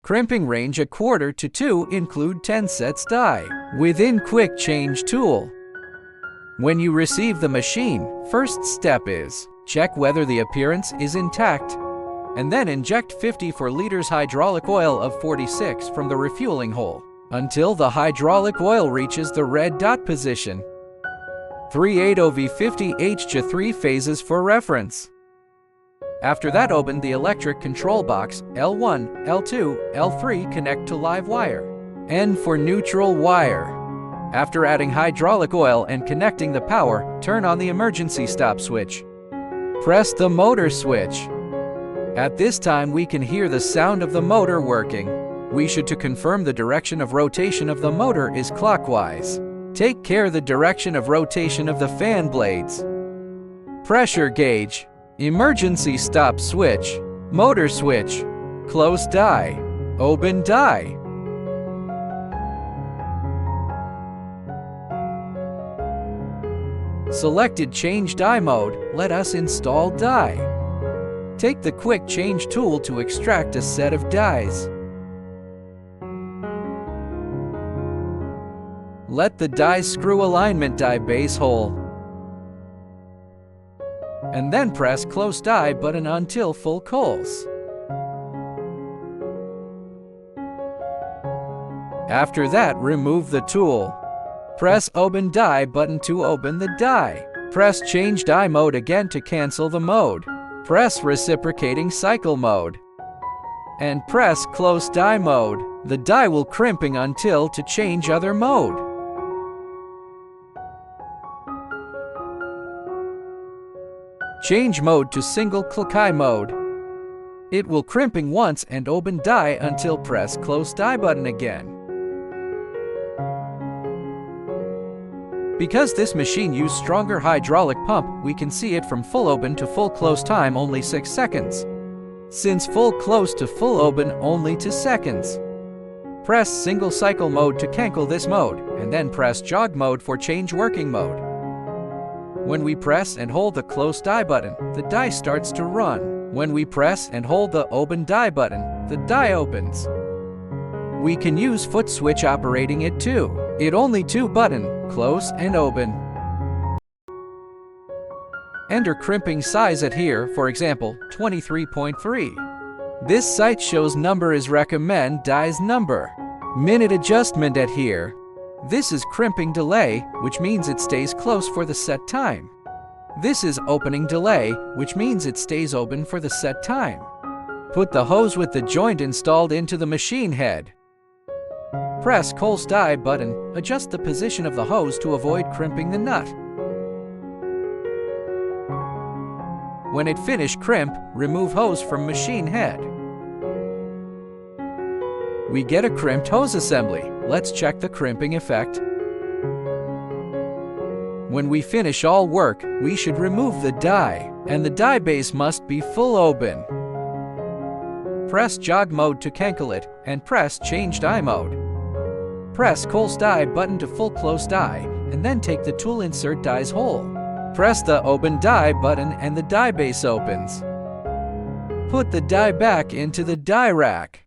Crimping range 1/4 to 2 include 10 sets die. Within quick change tool. When you receive the machine, first step is check whether the appearance is intact, and then inject 54 liters hydraulic oil of 46 from the refueling hole until the hydraulic oil reaches the red dot position. 380V50H to 3 phases for reference. After that, open the electric control box. L1, L2, L3 connect to live wire. N for neutral wire. After adding hydraulic oil and connecting the power, turn on the emergency stop switch. Press the motor switch. At this time we can hear the sound of the motor working. We should to confirm the direction of rotation of the motor is clockwise. Take care the direction of rotation of the fan blades. Pressure gauge. Emergency stop switch. Motor switch. Close die. Open die. Selected change die mode. Let us install die. Take the quick change tool to extract a set of dies. Let the die screw alignment die base hole. And then press close die button until full close. After that, remove the tool. Press open die button to open the die. Press change die mode again to cancel the mode. Press reciprocating cycle mode. And press close die mode. The die will crimping until to change other mode. Change mode to single click eye mode. It will crimping once and open die until press close die button again. Because this machine used stronger hydraulic pump, we can see it from full open to full close time only 6 seconds. Since full close to full open only 2 seconds. Press single cycle mode to cancel this mode, and then press jog mode for change working mode. When we press and hold the close die button, the die starts to run. When we press and hold the open die button, the die opens. We can use foot switch operating it too. It only 2 button, close and open. Enter crimping size at here, for example, 23.3. This site shows number is recommend die's number. Minute adjustment at here. This is crimping delay, which means it stays close for the set time. This is opening delay, which means it stays open for the set time. Put the hose with the joint installed into the machine head. Press close die button, adjust the position of the hose to avoid crimping the nut. When it finish crimp, remove hose from machine head. We get a crimped hose assembly. Let's check the crimping effect. When we finish all work, we should remove the die, and the die base must be full open. Press jog mode to cancel it, and press change die mode. Press close die button to full close die, and then take the tool insert die's hole. Press the open die button and the die base opens. Put the die back into the die rack.